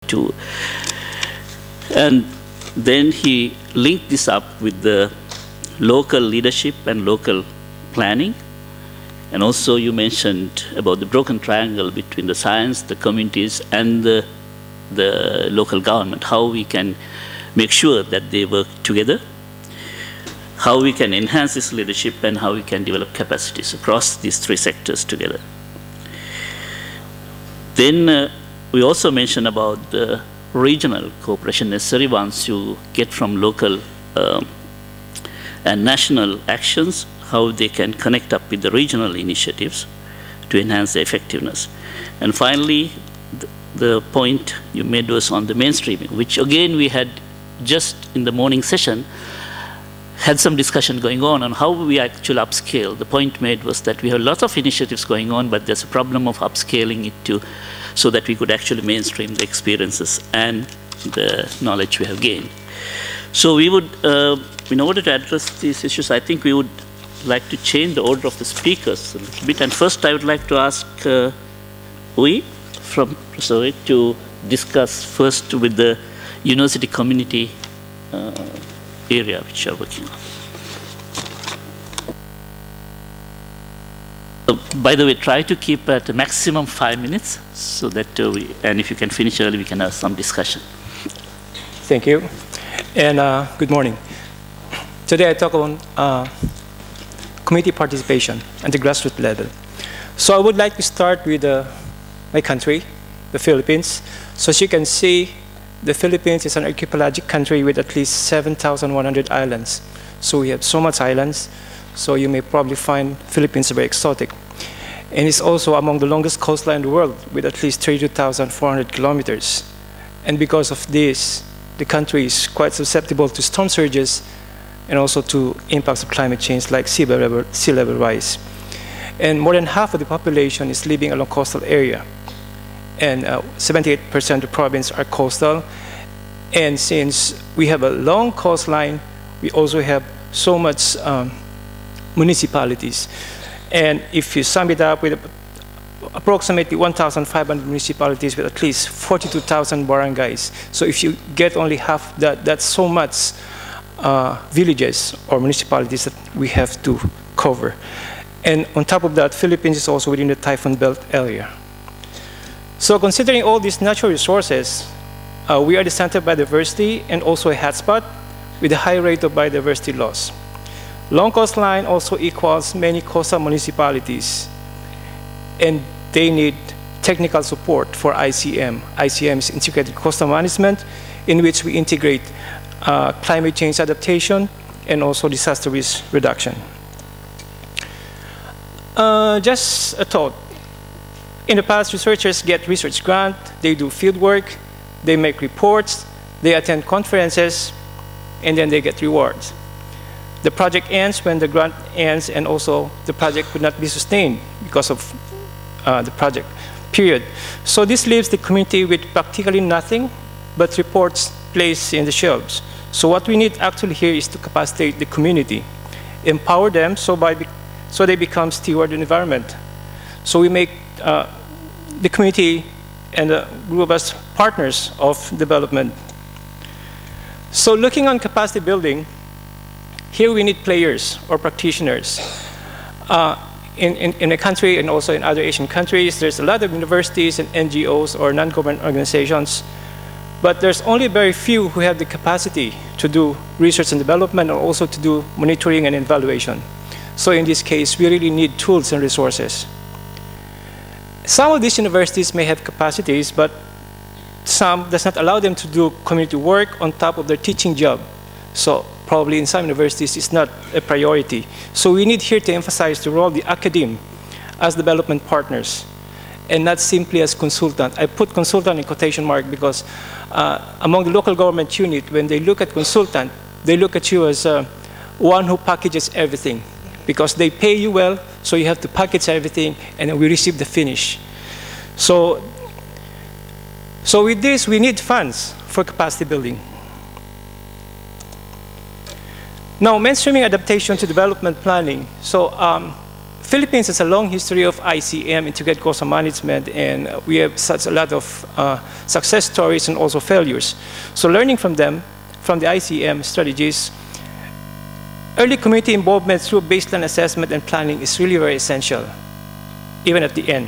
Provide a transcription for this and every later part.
too. And then he linked this up with the local leadership and local planning. And also you mentioned about the broken triangle between the science, the communities, and the local government, how we can make sure that they work together, how we can enhance this leadership, and how we can develop capacities across these three sectors together. Then we also mentioned about the regional cooperation necessary once you get from local and national actions, how they can connect up with the regional initiatives to enhance the effectiveness. And finally, the point you made was on the mainstreaming, which again we had just in the morning session had some discussion going on how we actually upscale. The point made was that we have lots of initiatives going on, but there's a problem of upscaling it to so that we could actually mainstream the experiences and the knowledge we have gained. So we would, in order to address these issues, I think we would like to change the order of the speakers a little bit. And first I would like to ask Ui from Professor to discuss first with the university community area which you are working on. By the way, try to keep at a maximum 5 minutes so that and if you can finish early, we can have some discussion. Thank you. And good morning. Today I talk on community participation at the grassroots level. So I would like to start with my country, the Philippines. So as you can see, the Philippines is an archipelagic country with at least 7,100 islands. So we have so much islands, so you may probably find Philippines very exotic. And it's also among the longest coastline in the world with at least 32,400 kilometers. And because of this, the country is quite susceptible to storm surges and also to impacts of climate change like sea level rise. And more than half of the population is living along coastal area. And 78% of the province are coastal. And since we have a long coastline, we also have so much municipalities. And if you sum it up with approximately 1,500 municipalities with at least 42,000 barangays. So if you get only half that, that's so much villages or municipalities that we have to cover. And on top of that, Philippines is also within the typhoon belt area. So considering all these natural resources, we are the center of biodiversity and also a hotspot with a high rate of biodiversity loss. Long coastline also equals many coastal municipalities, and they need technical support for ICM. ICM is Integrated Coastal Management, in which we integrate climate change adaptation and also disaster risk reduction. Just a thought. In the past, researchers get research grant, they do field work, they make reports, they attend conferences, and then they get rewards. The project ends when the grant ends, and also the project could not be sustained because of the project period. So this leaves the community with practically nothing but reports placed in the shelves. So what we need actually here is to capacitate the community, empower them so they become steward of the environment. So we make the community and the group of us partners of development. So looking on capacity building, here we need players or practitioners. In a country and also in other Asian countries, there's a lot of universities and NGOs or non-government organizations, but there's only very few who have the capacity to do research and development and also to do monitoring and evaluation. So in this case, we really need tools and resources. Some of these universities may have capacities, but some does not allow them to do community work on top of their teaching job. So probably in some universities it's not a priority. So we need here to emphasize the role of the academe as development partners and not simply as consultant. I put consultant in quotation mark because among the local government unit, when they look at consultant, they look at you as one who packages everything because they pay you well, so you have to package everything and then we receive the finish. So with this, we need funds for capacity building. Now, mainstreaming adaptation to development planning. So Philippines has a long history of ICM, integrated coastal management, and we have such a lot of success stories and also failures. So learning from them, from the ICM strategies, early community involvement through baseline assessment and planning is really very essential, even at the end.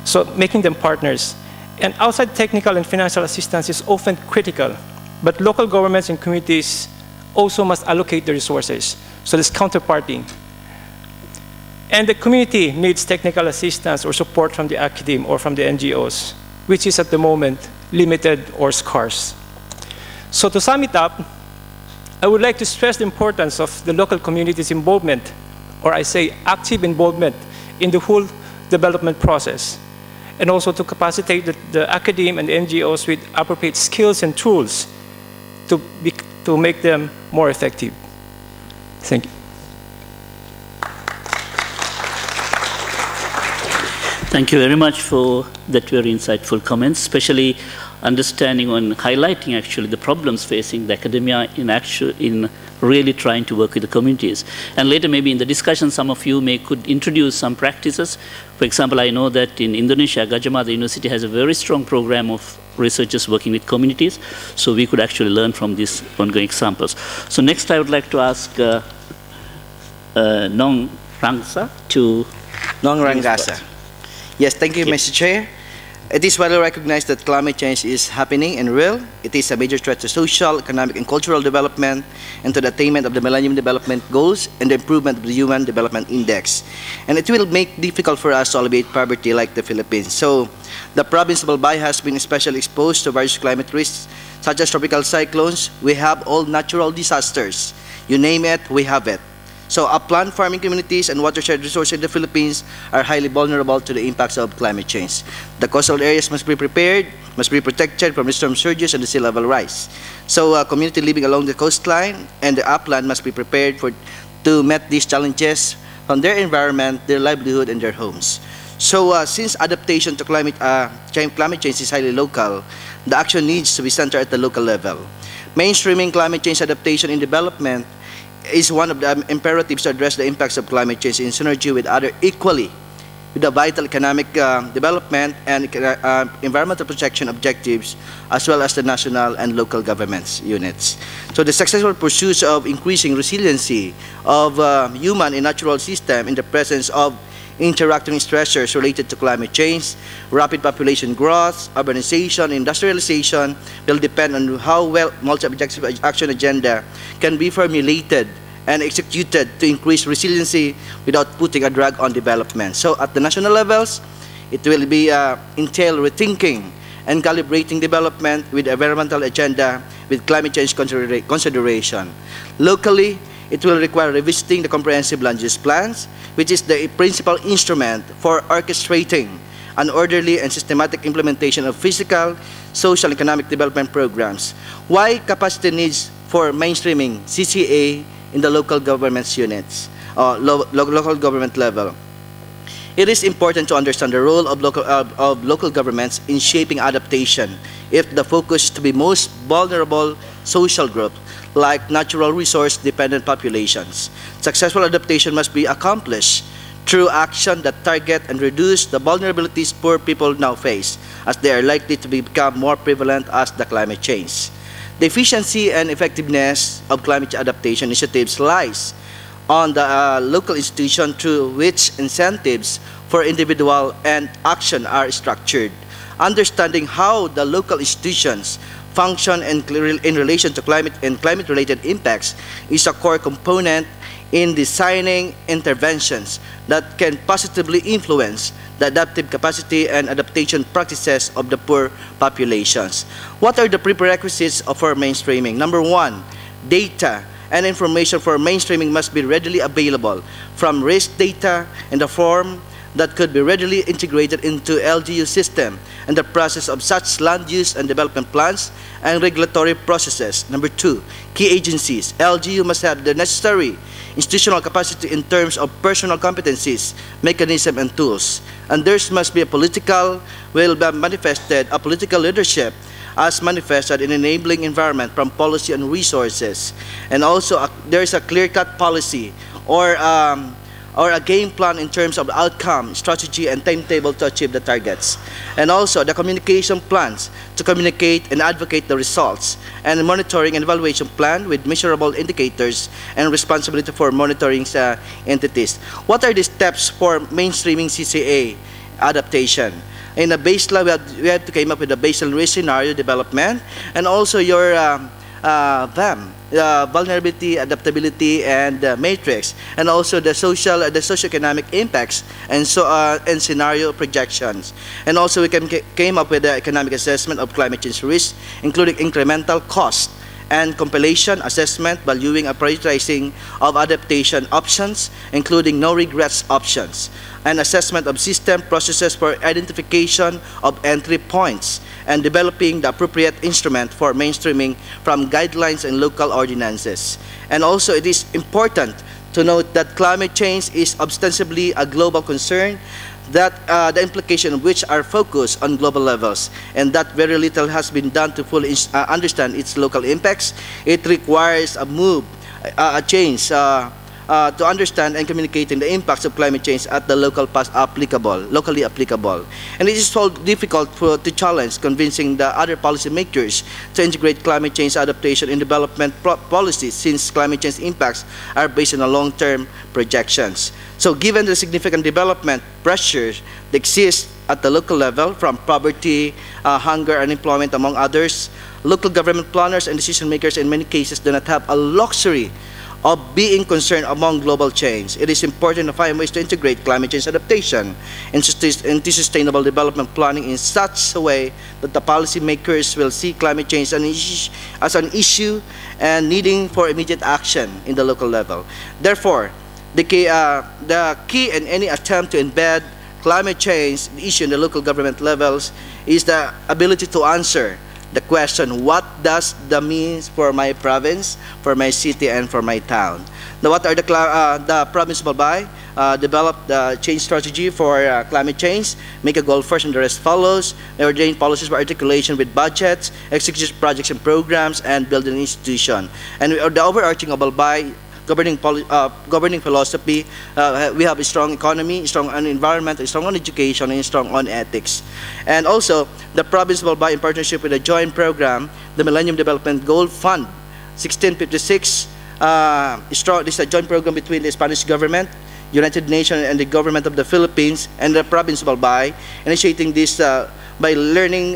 So making them partners. And outside technical and financial assistance is often critical, but local governments and communities also must allocate the resources. So there's counterparting. And the community needs technical assistance or support from the academe or from the NGOs, which is at the moment limited or scarce. So to sum it up, I would like to stress the importance of the local community's involvement, or I say active involvement, in the whole development process, and also to capacitate the academe and the NGOs with appropriate skills and tools to make them more effective. Thank you. Thank you very much for that very insightful comments, especially understanding on highlighting actually the problems facing the academia in really trying to work with the communities. And later maybe in the discussion some of you could introduce some practices. For example, I know that in Indonesia, Gajah Mada University has a very strong program of researchers working with communities, so we could actually learn from these ongoing examples. So next I would like to ask Nong Rangsa to... Nong Rangasa. Yes, thank you, Mr. Chair. It is well recognized that climate change is happening and real. It is a major threat to social, economic, and cultural development, and to the attainment of the Millennium Development Goals and the improvement of the Human Development Index. And it will make difficult for us to alleviate poverty like the Philippines. So, the province of Albay has been especially exposed to various climate risks, such as tropical cyclones. We have all natural disasters. You name it, we have it. So upland farming communities and watershed resources in the Philippines are highly vulnerable to the impacts of climate change. The coastal areas must be prepared, must be protected from the storm surges and the sea level rise. So community living along the coastline and the upland must be prepared to meet these challenges from their environment, their livelihood, and their homes. So since adaptation to climate change is highly local, the action needs to be centered at the local level. Mainstreaming climate change adaptation in development is one of the imperatives to address the impacts of climate change in synergy with other equally with the vital economic development and environmental protection objectives, as well as the national and local governments units. So the successful pursuits of increasing resiliency of human and natural system in the presence of interacting stressors related to climate change, rapid population growth, urbanization, industrialization will depend on how well multi-objective action agenda can be formulated and executed to increase resiliency without putting a drag on development. So at the national levels, it will be entail rethinking and calibrating development with environmental agenda with climate change consideration. Locally, it will require revisiting the comprehensive land use plans, which is the principal instrument for orchestrating an orderly and systematic implementation of physical, social, and economic development programs. Why capacity needs for mainstreaming CCA in the local government's units, local government level? It is important to understand the role of local governments in shaping adaptation if the focus is to be most vulnerable social groups like natural resource-dependent populations. Successful adaptation must be accomplished through action that target and reduce the vulnerabilities poor people now face, as they are likely to become more prevalent as the climate change. The efficiency and effectiveness of climate adaptation initiatives lies on the local institution through which incentives for individual and action are structured. Understanding how the local institutions function in relation to climate and climate-related impacts is a core component in designing interventions that can positively influence the adaptive capacity and adaptation practices of the poor populations. What are the prerequisites for mainstreaming? Number one, data and information for mainstreaming must be readily available, from risk data in the form that could be readily integrated into LGU system and the process of such land use and development plans and regulatory processes. Number two, key agencies. LGU must have the necessary institutional capacity in terms of personal competencies, mechanism, and tools. And there must be a political leadership as manifested in enabling environment from policy and resources. And also there is a clear-cut policy or or a game plan in terms of outcome, strategy, and timetable to achieve the targets. And also the communication plans to communicate and advocate the results, and monitoring and evaluation plan with measurable indicators and responsibility for monitoring entities. What are the steps for mainstreaming CCA adaptation? In the baseline, we have to come up with a baseline risk scenario development, and also your VAM, vulnerability, adaptability, and matrix, and also the socioeconomic impacts and scenario projections. And also we came up with the economic assessment of climate change risk, including incremental cost and compilation assessment, valuing and prioritizing of adaptation options, including no regrets options, and assessment of system processes for identification of entry points, and developing the appropriate instrument for mainstreaming from guidelines and local ordinances. And also it is important to note that climate change is ostensibly a global concern, that the implications of which are focused on global levels, and that very little has been done to fully understand its local impacts. It requires a change to understand and communicating the impacts of climate change at the locally applicable. And it is so difficult to challenge convincing the other policymakers to integrate climate change adaptation in development policies, since climate change impacts are based on long-term projections. So given the significant development pressures that exist at the local level, from poverty, hunger, unemployment, among others, local government planners and decision makers in many cases do not have a luxury of being concerned among global change. It is important to find ways to integrate climate change adaptation into sustainable development planning in such a way that the policymakers will see climate change as an issue and needing for immediate action in the local level. Therefore, the key in any attempt to embed climate change issue in the local government levels is the ability to answer the question, what does that mean for my province, for my city, and for my town? Now, what are the province of Albay? Develop the change strategy for climate change, make a goal first and the rest follows, ordain policies for articulation with budgets, execute projects and programs, and build an institution. And the overarching of Albay governing philosophy, we have a strong economy, strong on environment, strong on education, and strong on ethics. And also, the province of Albay, in partnership with a joint program, the Millennium Development Goal Fund 1656, this is a joint program between the Spanish government, United Nations, and the government of the Philippines, and the province of Albay, initiating this by learning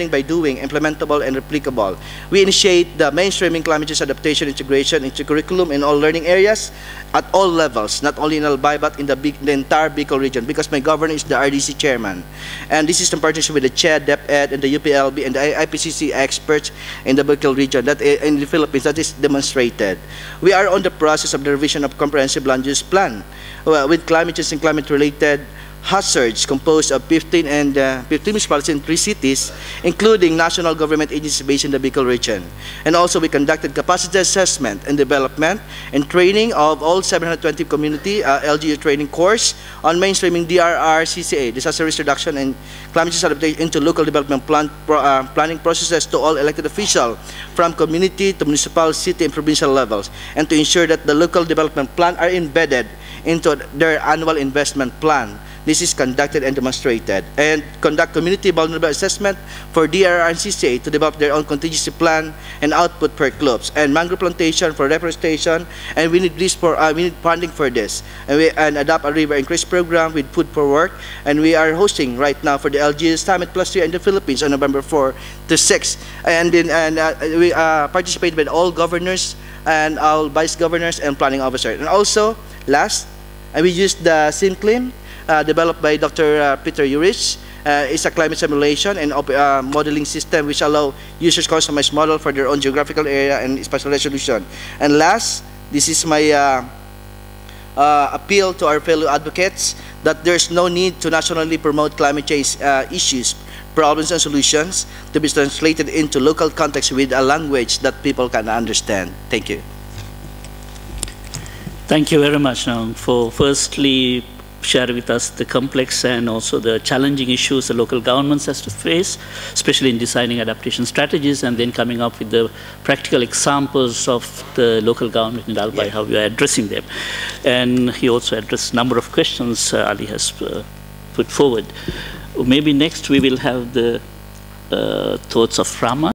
by doing, implementable and replicable. We initiate the mainstreaming climate change adaptation integration into curriculum in all learning areas at all levels, not only in Albay but in the entire Bicol region, because my governor is the RDC chairman. And this is in partnership with the CHED, DepEd, and the UPLB, and the IPCC experts in the Bicol region, that in the Philippines, that is demonstrated. We are on the process of the revision of comprehensive land use plan with climate change and climate-related hazards composed of 15 municipalities in 3 cities, including national government agencies based in the Bicol region. And also we conducted capacity assessment and development and training of all 720 community LGU training course on mainstreaming DRR, CCA, disaster risk reduction and climate change adaptation into local development planning processes to all elected officials from community to municipal, city, and provincial levels, and to ensure that the local development plan are embedded into their annual investment plan. This is conducted and demonstrated. And conduct community vulnerable assessment for DRR and CCA to develop their own contingency plan and output per clubs. And mangrove plantation for reforestation, and we need funding for this. And adopt a river increase program with food for work. And we are hosting right now for the LG Summit Plus 3 in the Philippines on November 4 to 6. And we participate with all governors and all vice governors and planning officers. And also, last, we used the SimClim, developed by Dr. Peter Urich. It's a climate simulation and modeling system which allow users customized model for their own geographical area and spatial resolution. And last, this is my appeal to our fellow advocates that there's no need to nationally promote climate change issues, problems, and solutions to be translated into local context with a language that people can understand. Thank you. Thank you very much, Nong, for firstly share with us the complex and also the challenging issues the local governments has to face, especially in designing adaptation strategies, and then coming up with the practical examples of the local government in Albay, how we are addressing them. And he also addressed a number of questions Ali has put forward. Maybe next we will have the thoughts of Rama.